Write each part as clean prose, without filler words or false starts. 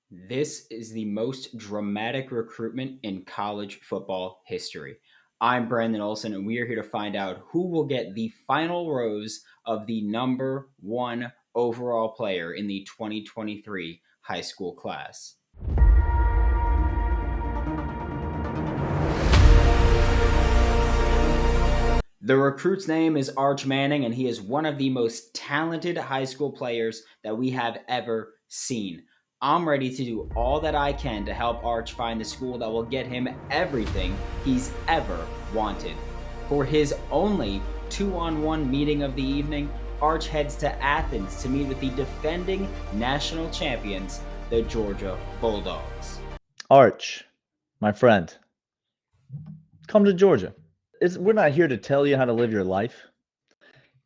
This is the most dramatic recruitment in college football history. I'm Brandon Olsen, and we are here to find out who will get the final rose of the number one overall player in the 2023 high school class. The recruit's name is Arch Manning, and he is one of the most talented high school players that we have ever seen. I'm ready to do all that I can to help Arch find the school that will get him everything he's ever wanted. For his only 2-on-1 meeting of the evening, Arch heads to Athens to meet with the defending national champions, the Georgia Bulldogs. Arch, my friend, come to Georgia. We're not here to tell you how to live your life.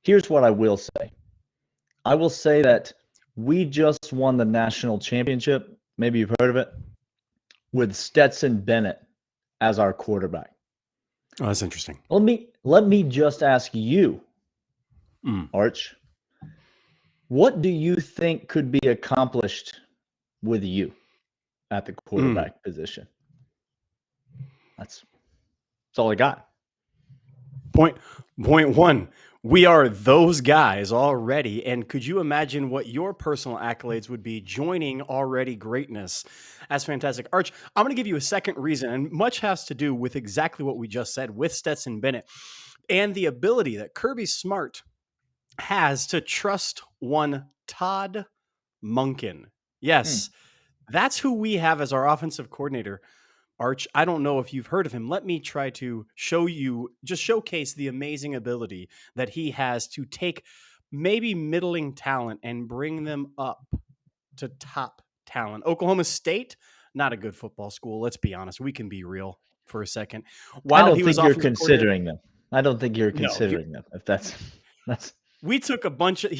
Here's what I will say. I will say that we just won the national championship. Maybe you've heard of it, with Stetson Bennett as our quarterback. Oh, that's interesting. Let me just ask you, Arch, what do you think could be accomplished with you at the quarterback position? That's all I got. Point one. We are those guys already. And could you imagine what your personal accolades would be joining already greatness? That's fantastic. Arch, I'm going to give you a second reason, and much has to do with exactly what we just said with Stetson Bennett and the ability that Kirby Smart has to trust one Todd Monken. Yes, that's who we have as our offensive coordinator. Arch, I don't know if you've heard of him. Let me try to showcase the amazing ability that he has to take maybe middling talent and bring them up to top talent. Oklahoma State, not a good football school. Let's be honest. We can be real for a second. I don't think you're considering them. I don't think you're considering them. If that's he took a bunch of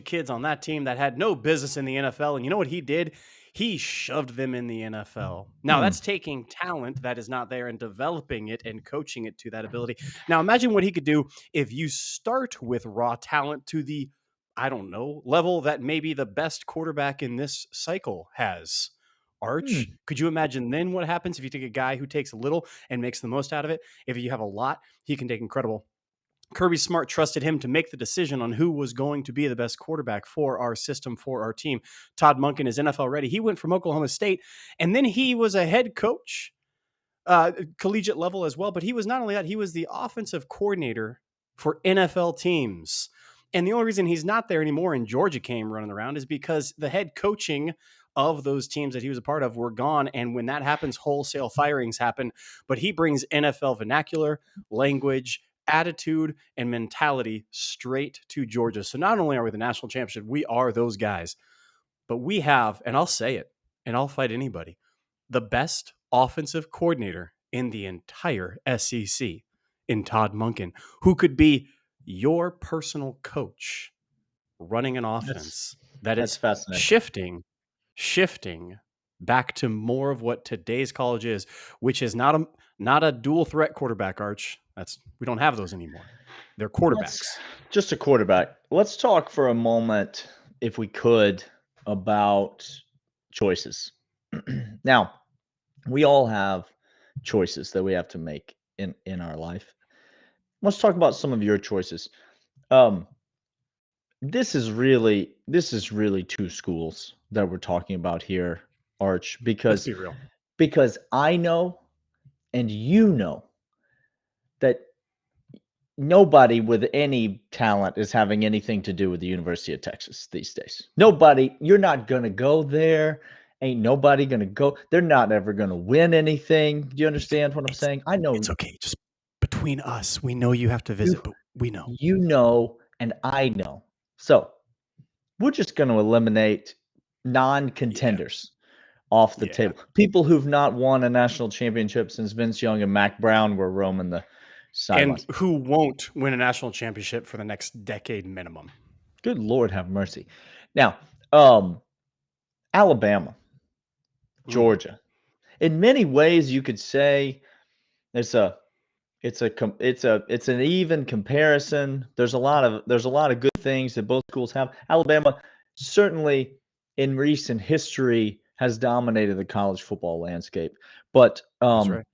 kids on that team that had no business in the NFL, and you know what he did? He shoved them in the NFL. Now, that's taking talent that is not there and developing it and coaching it to that ability. Now, imagine what he could do if you start with raw talent to the, I don't know, level that maybe the best quarterback in this cycle has. Arch, could you imagine then what happens if you take a guy who takes a little and makes the most out of it? If you have a lot, he can take incredible. Kirby Smart trusted him to make the decision on who was going to be the best quarterback for our system, for our team. Todd Monken is NFL ready. He went from Oklahoma State, and then he was a head coach, collegiate level as well. But he was not only that, he was the offensive coordinator for NFL teams. And the only reason he's not there anymore, and Georgia came running around, is because the head coaching of those teams that he was a part of were gone. And when that happens, wholesale firings happen. But he brings NFL vernacular, language, attitude, and mentality straight to Georgia. So not only are we the national championship, we are those guys, but we have, and I'll say it, and I'll fight anybody, the best offensive coordinator in the entire SEC in Todd Monken, who could be your personal coach running an offense that is shifting back to more of what today's college is, which is not a dual threat quarterback, Arch. We don't have those anymore. They're quarterbacks. Just a quarterback. Let's talk for a moment, if we could, about choices. Now, we all have choices that we have to make in our life. Let's talk about some of your choices. This is really two schools that we're talking about here, Arch, because Let's be real. Because I know and you know that nobody with any talent is having anything to do with the University of Texas these days. Nobody, you're not going to go there. Ain't nobody going to go. They're not ever going to win anything. Do you understand what I'm saying? I know. It's okay. Just between us, we know you have to visit, but we know. You know, and I know. So we're just going to eliminate non-contenders off the table. People who've not won a national championship since Vince Young and Mac Brown were roaming the sidelines. And who won't win a national championship for the next decade minimum. Good Lord, have mercy. Now, Alabama, Georgia. In many ways, you could say it's an even comparison. There's a lot of good things that both schools have. Alabama certainly in recent history has dominated the college football landscape. But That's right.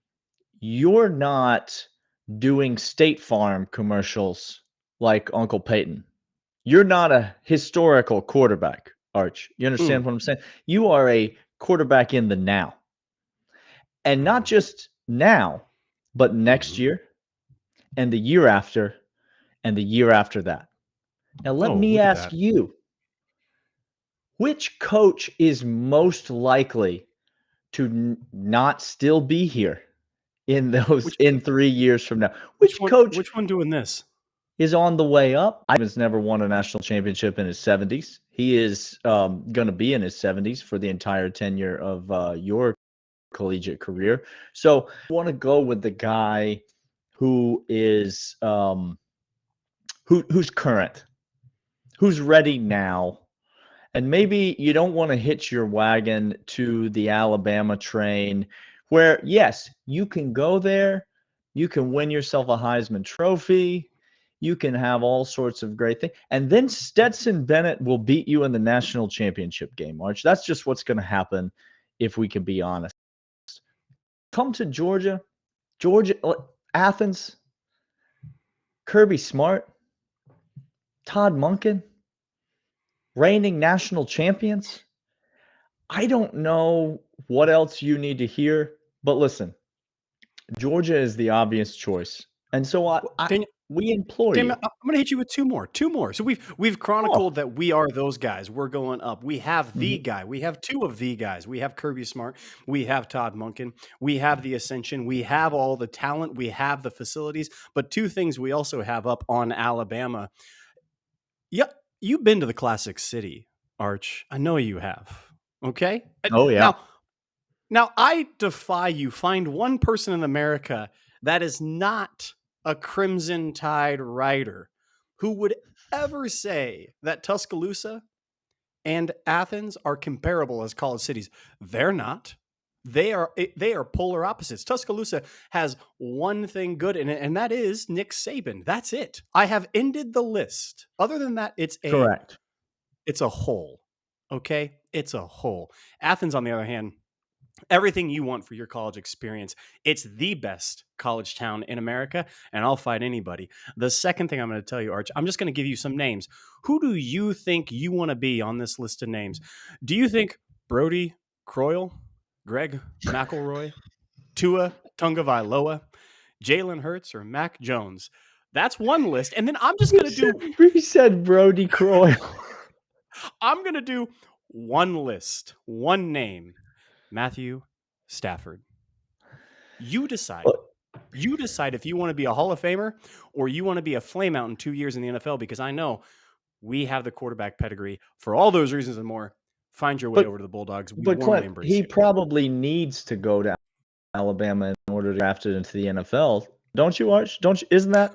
you're not doing State Farm commercials like Uncle Peyton. You're not a historical quarterback, Arch. You understand what I'm saying? You are a quarterback in the now. And not just now, but next year and the year after and the year after that. Now, let Oh, me look at ask that. you, which coach is most likely to not still be here in 3 years from now? Which coach Which one doing this? is on the way up? Ivan's never won a national championship in his 70s. He is going to be in his 70s for the entire tenure of your collegiate career. So I want to go with the guy who is who's current, who's ready now. And maybe you don't want to hitch your wagon to the Alabama train where, yes, you can go there, you can win yourself a Heisman Trophy, you can have all sorts of great things. And then Stetson Bennett will beat you in the national championship game, March. That's just what's going to happen if we can be honest. Come to Georgia, Athens, Kirby Smart, Todd Monken, reigning national champions. I don't know what else you need to hear, but listen, Georgia is the obvious choice. And so we implore Damn, you. I'm going to hit you with two more. So we've chronicled that we are those guys. We're going up. We have the guy. We have two of the guys. We have Kirby Smart. We have Todd Monken. We have the ascension. We have all the talent. We have the facilities. But two things we also have up on Alabama. Yeah, you've been to the Classic City, Arch. I know you have. Okay. Oh, yeah. Now I defy you. Find one person in America that is not a Crimson Tide writer who would ever say that Tuscaloosa and Athens are comparable as college cities. They're not. They are polar opposites. Tuscaloosa has one thing good in it, and that is Nick Saban. That's it. I have ended the list. Other than that, it's Correct. a hole. Okay? It's a hole. Athens, on the other hand, everything you want for your college experience. It's the best college town in America, and I'll fight anybody. The second thing I'm going to tell you, Arch, I'm just going to give you some names. Who do you think you want to be on this list of names? Do you think Brody Croyle, Greg McElroy, Tua Tagovailoa, Jalen Hurts, or Mac Jones? That's one list. And then I'm just going to do... We said Brody Croyle. I'm going to do one list, one name. Matthew Stafford. You decide. You decide if you want to be a Hall of Famer or you want to be a flameout in 2 years in the NFL, because I know we have the quarterback pedigree. For all those reasons and more, find your way over to the Bulldogs. We warmly Clint, embrace he you. probably needs to go to Alabama in order to draft it into the NFL. Don't you, Arch? Isn't that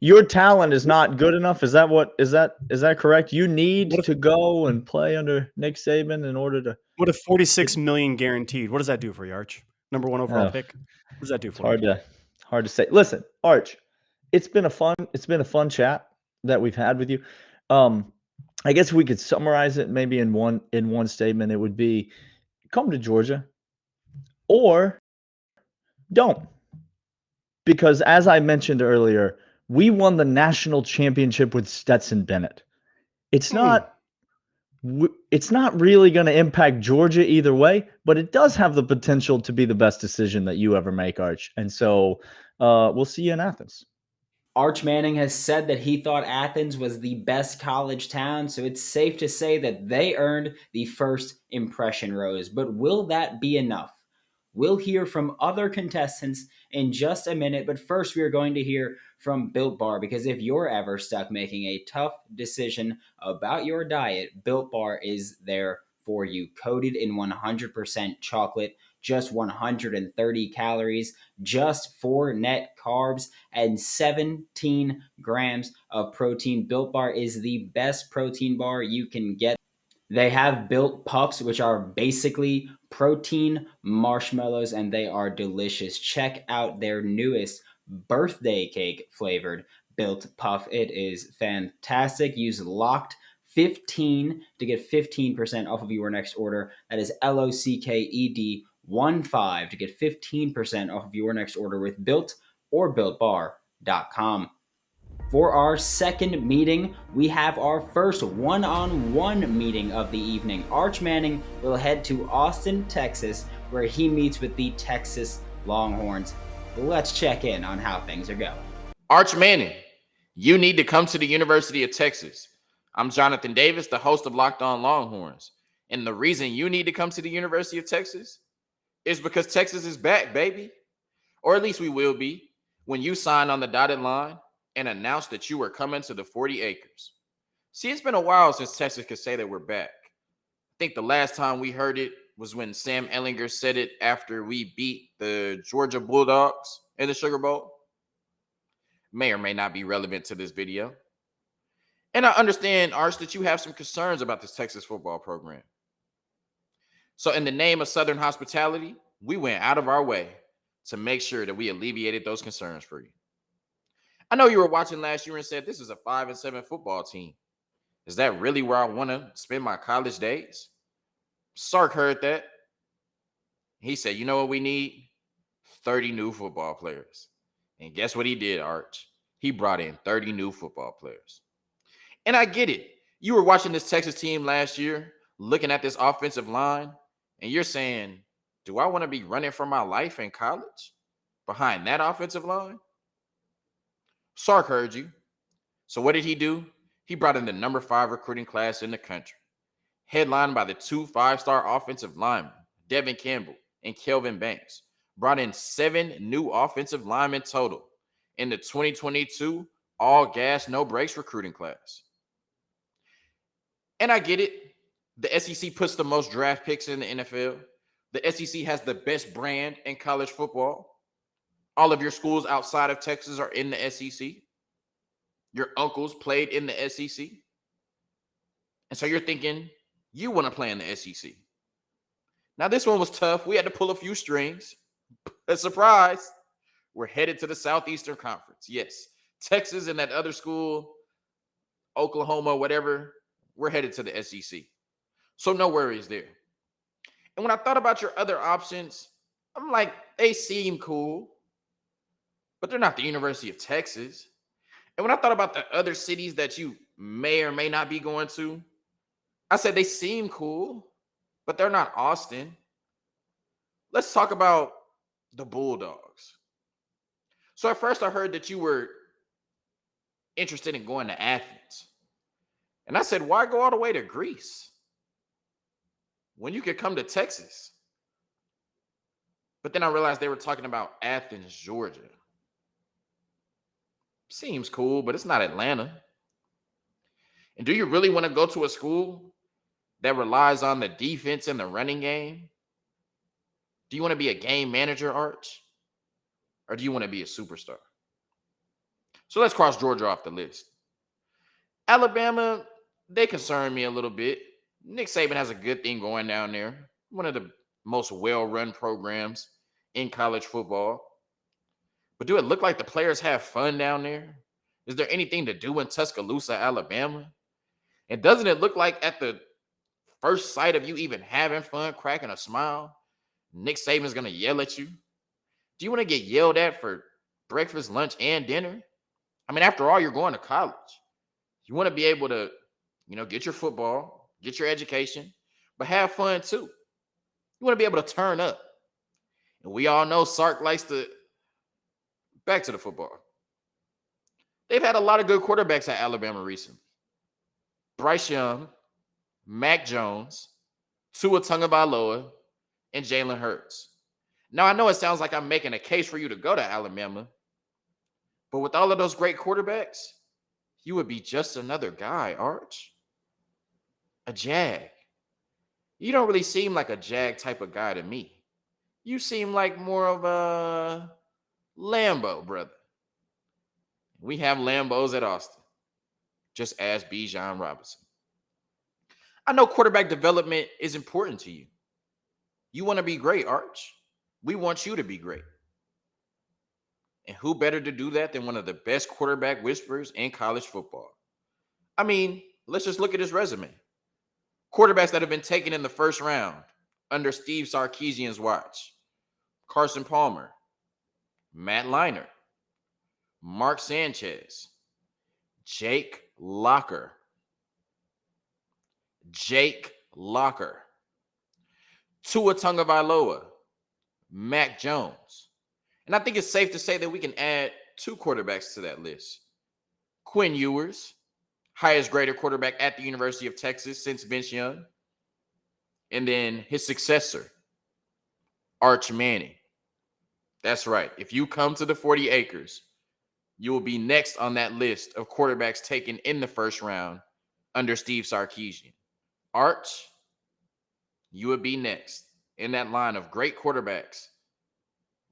your talent is not good enough? Is that correct? You need to go and play under Nick Saban in order to. What if $46 million guaranteed? What does that do for you, Arch? Number one overall pick. What does that do for you? Hard to say. Listen, Arch, it's been a fun chat that we've had with you. I guess we could summarize it maybe in one statement. It would be, come to Georgia or don't. Because as I mentioned earlier, we won the national championship with Stetson Bennett. It's not really going to impact Georgia either way, but it does have the potential to be the best decision that you ever make, Arch. And so we'll see you in Athens. Arch Manning has said that he thought Athens was the best college town, so it's safe to say that they earned the first impression rose. But will that be enough? We'll hear from other contestants in just a minute, but first we are going to hear from Built Bar, because if you're ever stuck making a tough decision about your diet, Built Bar is there for you. Coated in 100% chocolate, just 130 calories, just 4 net carbs, and 17 grams of protein. Built Bar is the best protein bar you can get. They have Built Puffs, which are basically protein marshmallows, and they are delicious. Check out their newest birthday cake flavored Built Puff. It is fantastic. Use Locked 15 to get 15% off of your next order. That is LOCKED 15 to get 15% off of your next order with Built or BuiltBar.com. For our second meeting, we have our first one-on-one meeting of the evening. Arch Manning will head to Austin, Texas, where he meets with the Texas Longhorns. Let's check in on how things are going. Arch Manning, you need to come to the University of Texas. I'm Jonathan Davis, the host of Locked On Longhorns. And the reason you need to come to the University of Texas is because Texas is back, baby. Or at least we will be when you sign on the dotted line and announce that you are coming to the 40 acres. See, it's been a while since Texas could say that we're back. I think the last time we heard it was when Sam Ehlinger said it after we beat the Georgia Bulldogs in the Sugar Bowl. May or may not be relevant to this video. And I understand, Arch, that you have some concerns about this Texas football program. So in the name of Southern hospitality, we went out of our way to make sure that we alleviated those concerns for you. I know you were watching last year and said this is a 5-7 football team. Is that really where I want to spend my college days? Sark heard that. He said, you know what we need? 30 new football players. And guess what he did, Arch? He brought in 30 new football players. And I get it. You were watching this Texas team last year, looking at this offensive line, and you're saying, do I want to be running for my life in college behind that offensive line? Sark heard you. So what did he do? He brought in the number 5 recruiting class in the country, headlined by the 2 5-star offensive linemen, Devin Campbell and Kelvin Banks. Brought in 7 new offensive linemen total in the 2022 all gas, no brakes recruiting class. And I get it. The SEC puts the most draft picks in the NFL. The SEC has the best brand in college football. All of your schools outside of Texas are in the SEC. Your uncles played in the SEC. And so you're thinking you want to play in the SEC. Now, this one was tough. We had to pull a few strings. A surprise. We're headed to the Southeastern Conference. Yes, Texas and that other school, Oklahoma, whatever, we're headed to the SEC. So no worries there. And when I thought about your other options, I'm like, they seem cool, but they're not the University of Texas. And when I thought about the other cities that you may or may not be going to, I said they seem cool, but they're not Austin. Let's talk about the Bulldogs. So at first I heard that you were interested in going to Athens. And I said, why go all the way to Greece when you could come to Texas? But then I realized they were talking about Athens, Georgia. Seems cool, but it's not Atlanta. And do you really want to go to a school that relies on the defense and the running game? Do you want to be a game manager, Arch? Or do you want to be a superstar? So let's cross Georgia off the list. Alabama, they concern me a little bit. Nick Saban has a good thing going down there. One of the most well-run programs in college football. But do it look like the players have fun down there? Is there anything to do in Tuscaloosa, Alabama? And doesn't it look like at the first sight of you even having fun, cracking a smile, Nick Saban's going to yell at you? Do you want to get yelled at for breakfast, lunch, and dinner? I mean, after all, you're going to college. You want to be able to, get your football, get your education, but have fun too. You want to be able to turn up. And we all know Sark likes to back to the football. They've had a lot of good quarterbacks at Alabama recently. Bryce Young, Mac Jones, Tua Tagovailoa, and Jalen Hurts. Now, I know it sounds like I'm making a case for you to go to Alabama, but with all of those great quarterbacks, you would be just another guy, Arch. A Jag. You don't really seem like a Jag type of guy to me. You seem like more of a Lambo, brother. We have Lambos at Austin. Just ask Bijan Robinson. I know quarterback development is important to you. You want to be great, Arch. We want you to be great. And who better to do that than one of the best quarterback whisperers in college football? I mean, let's just look at his resume. Quarterbacks that have been taken in the first round under Steve Sarkisian's watch: Carson Palmer, Matt Leinart, Mark Sanchez, Jake Locker, Tua Tagovailoa, Mac Jones. And I think it's safe to say that we can add 2 quarterbacks to that list. Quinn Ewers, highest graded quarterback at the University of Texas since Vince Young. And then his successor, Arch Manning. That's right. If you come to the 40 acres, you will be next on that list of quarterbacks taken in the first round under Steve Sarkisian. Arch, you would be next in that line of great quarterbacks.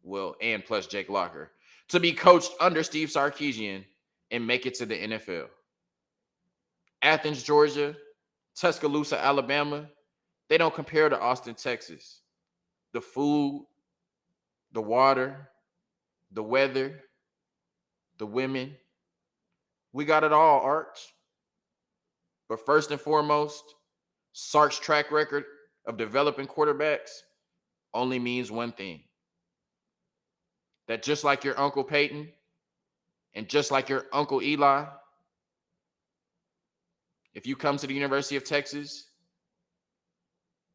Well, and plus Jake Locker, to be coached under Steve Sarkisian and make it to the NFL. Athens, Georgia, Tuscaloosa, Alabama, they don't compare to Austin, Texas. The food, the water, the weather, the women, we got it all, Arch. But first and foremost, Sark's track record of developing quarterbacks only means one thing: that just like your Uncle Peyton and just like your Uncle Eli, if you come to the University of Texas,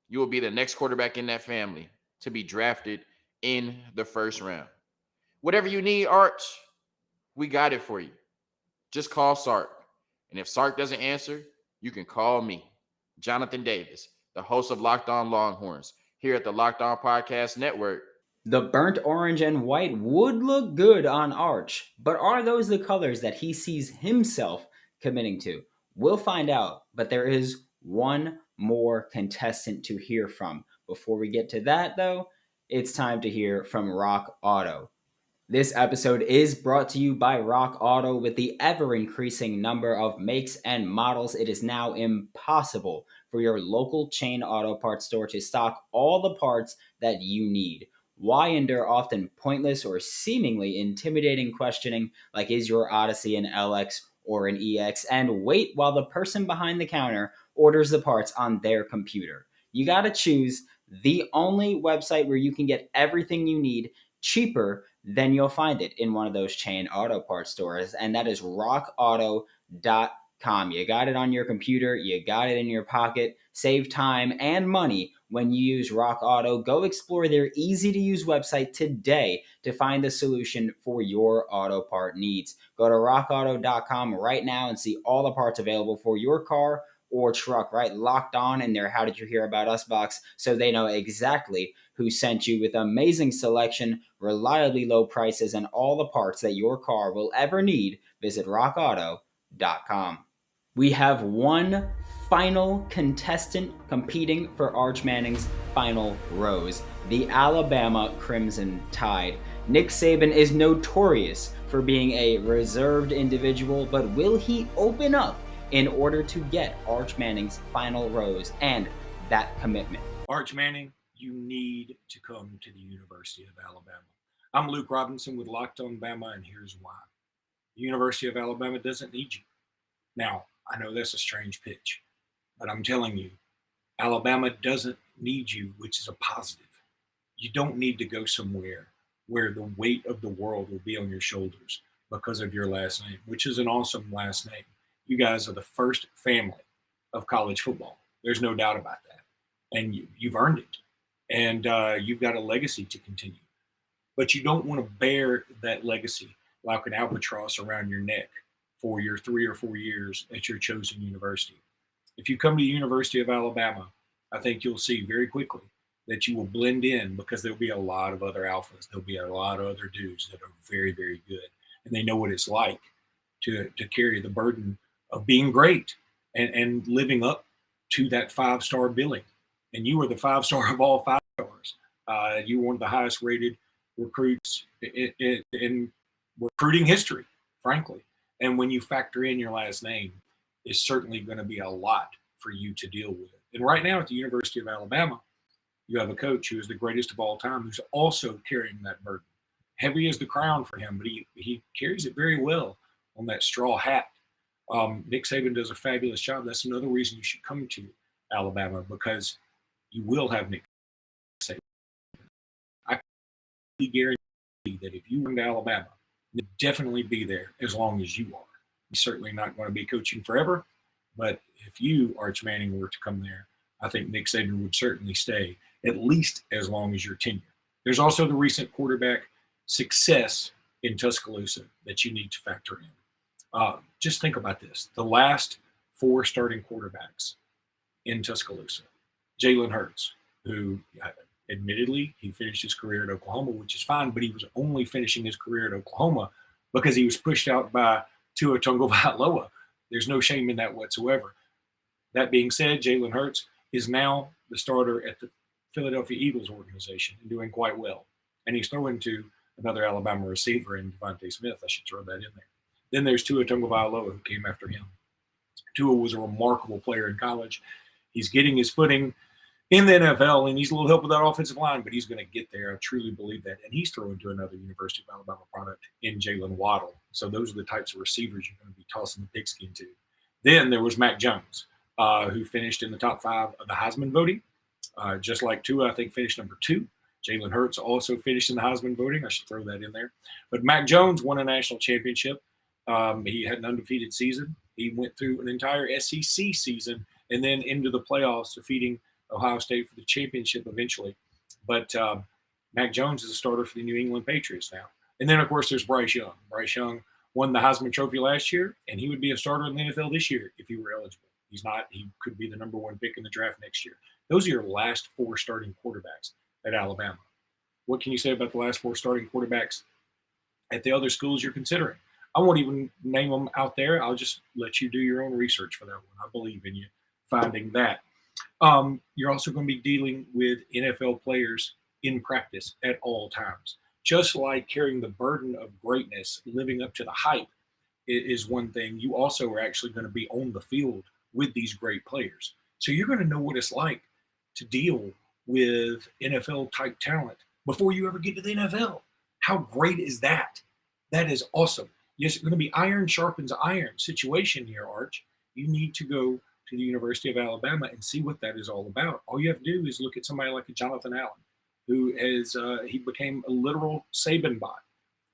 you will be the next quarterback in that family to be drafted in the first round. Whatever you need, Arch, we got it for you. Just call Sark. And if Sark doesn't answer, you can call me, Jonathan Davis, the host of Locked On Longhorns, here at the Locked On Podcast Network. The burnt orange and white would look good on Arch, but are those the colors that he sees himself committing to? We'll find out, but there is one more contestant to hear from. Before we get to that, though, it's time to hear from RockAuto. This episode is brought to you by RockAuto. With the ever-increasing number of makes and models, it is now impossible for your local chain auto parts store to stock all the parts that you need. Why endure often pointless or seemingly intimidating questioning like, is your Odyssey an LX or an EX, and wait while the person behind the counter orders the parts on their computer? You gotta choose the only website where you can get everything you need cheaper than you'll find it in one of those chain auto parts stores, and that is rockauto.com. You got it on your computer, you got it in your pocket. Save time and money when you use RockAuto. Go explore their easy-to-use website today to find the solution for your auto part needs. Go to rockauto.com right now and see all the parts available for your car or truck, right? Locked on in their How Did You Hear About Us box, so they know exactly who sent you, with amazing selection, reliably low prices, and all the parts that your car will ever need. Visit rockauto.com. We have one final contestant competing for Arch Manning's final rose: the Alabama Crimson Tide. Nick Saban is notorious for being a reserved individual, but will he open up in order to get Arch Manning's final rose and that commitment? Arch Manning, you need to come to the University of Alabama. I'm Luke Robinson with Locked On Bama, and here's why. The University of Alabama doesn't need you. Now, I know that's a strange pitch, but I'm telling you, Alabama doesn't need you, which is a positive. You don't need to go somewhere where the weight of the world will be on your shoulders because of your last name, which is an awesome last name. You guys are the first family of college football. There's no doubt about that. And you've earned it. And you've got a legacy to continue. But you don't want to bear that legacy like an albatross around your neck for your 3 or 4 years at your chosen university. If you come to the University of Alabama, I think you'll see very quickly that you will blend in, because there'll be a lot of other alphas. There'll be a lot of other dudes that are very, very good. And they know what it's like to carry the burden of being great and living up to that 5-star billing. And you were the 5-star of all 5 stars. You were one of the highest rated recruits in recruiting history, frankly. And when you factor in your last name, it's certainly going to be a lot for you to deal with. And right now at the University of Alabama, you have a coach who is the greatest of all time, who's also carrying that burden. Heavy is the crown for him, but he carries it very well on that straw hat Nick Saban does a fabulous job. That's another reason you should come to Alabama, because you will have Nick Saban. I can guarantee that if you went to Alabama, you'll definitely be there as long as you are. You're certainly not going to be coaching forever, but if you, Arch Manning, were to come there, I think Nick Saban would certainly stay at least as long as your tenure. There's also the recent quarterback success in Tuscaloosa that you need to factor in. Just think about this. The last 4 starting quarterbacks in Tuscaloosa, Jalen Hurts, who admittedly he finished his career at Oklahoma, which is fine, but he was only finishing his career at Oklahoma because he was pushed out by Tua Tagovailoa. There's no shame in that whatsoever. That being said, Jalen Hurts is now the starter at the Philadelphia Eagles organization and doing quite well. And he's throwing to another Alabama receiver in Devontae Smith. I should throw that in there. Then there's Tua Tagovailoa, who came after him. Tua was a remarkable player in college. He's getting his footing in the NFL, and needs a little help with that offensive line, but he's going to get there. I truly believe that. And he's throwing to another University of Alabama product in Jalen Waddle. So those are the types of receivers you're going to be tossing the pigskin to. Then there was Mac Jones, who finished in the top 5 of the Heisman voting. Just like Tua, I think, finished number 2. Jalen Hurts also finished in the Heisman voting. I should throw that in there. But Mac Jones won a national championship. He had an undefeated season. He went through an entire SEC season and then into the playoffs, defeating Ohio State for the championship eventually. But Mac Jones is a starter for the New England Patriots now. And then, of course, there's Bryce Young. Bryce Young won the Heisman Trophy last year, and he would be a starter in the NFL this year if he were eligible. He's not. He could be the number 1 pick in the draft next year. Those are your last 4 starting quarterbacks at Alabama. What can you say about the last 4 starting quarterbacks at the other schools you're considering? I won't even name them out there. I'll just let you do your own research for that one. I believe in you finding that. You're also going to be dealing with NFL players in practice at all times. Just like carrying the burden of greatness, living up to the hype is one thing. You also are actually going to be on the field with these great players. So you're going to know what it's like to deal with NFL-type talent before you ever get to the NFL. How great is that? That is awesome. Yes, it's going to be iron sharpens iron situation here, Arch. You need to go to the University of Alabama and see what that is all about. All you have to do is look at somebody like a Jonathan Allen, who is he became a literal Saban bot,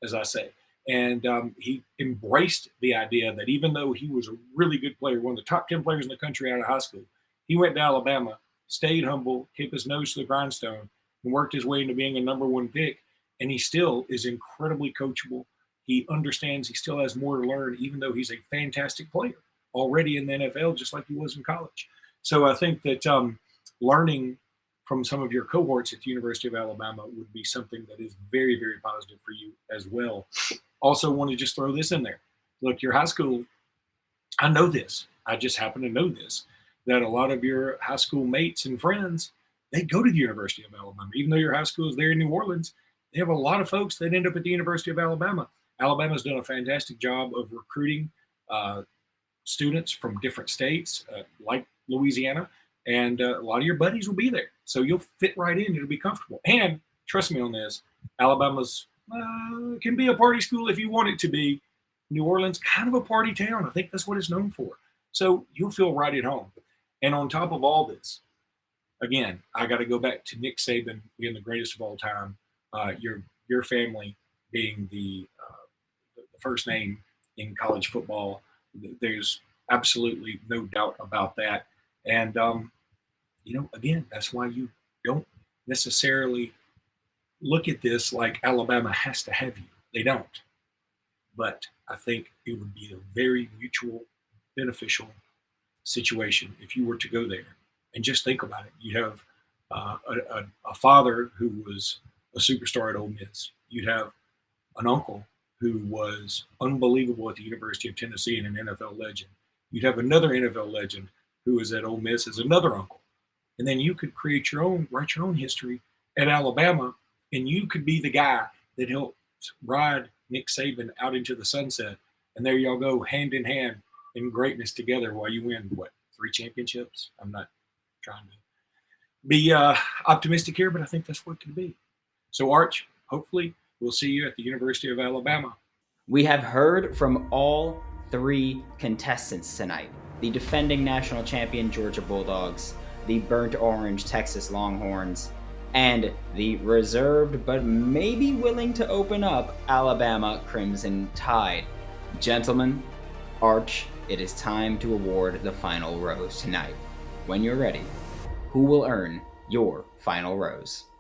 as I say. And he embraced the idea that even though he was a really good player, one of the top 10 players in the country out of high school, he went to Alabama, stayed humble, kept his nose to the grindstone, and worked his way into being a number 1 pick. And he still is incredibly coachable. He understands he still has more to learn, even though he's a fantastic player already in the NFL, just like he was in college. So I think that learning from some of your cohorts at the University of Alabama would be something that is very, very positive for you as well. Also want to just throw this in there. Look, your high school, I know this. I just happen to know this, that a lot of your high school mates and friends, they go to the University of Alabama. Even though your high school is there in New Orleans, they have a lot of folks that end up at the University of Alabama. Alabama's done a fantastic job of recruiting students from different states, like Louisiana, and a lot of your buddies will be there. So you'll fit right in. It'll be comfortable. And trust me on this, Alabama's can be a party school if you want it to be. New Orleans, kind of a party town. I think that's what it's known for. So you'll feel right at home. And on top of all this, again, I got to go back to Nick Saban being the greatest of all time. Your family being the first name in college football. There's absolutely no doubt about that. And, again, that's why you don't necessarily look at this like Alabama has to have you. They don't. But I think it would be a very mutual, beneficial situation if you were to go there. And just think about it. You have a father who was a superstar at Ole Miss. You'd have an uncle who was unbelievable at the University of Tennessee and an NFL legend. You'd have another NFL legend who was at Ole Miss as another uncle. And then you could write your own history at Alabama, and you could be the guy that helped ride Nick Saban out into the sunset. And there y'all go hand in hand in greatness together while you win, 3 championships? I'm not trying to be optimistic here, but I think that's what it could be. So, Arch, hopefully we'll see you at the University of Alabama. We have heard from all three contestants tonight: the defending national champion Georgia Bulldogs, the burnt orange Texas Longhorns, and the reserved but maybe willing to open up Alabama Crimson Tide. Gentlemen, Arch, it is time to award the final rose tonight. When you're ready, who will earn your final rose?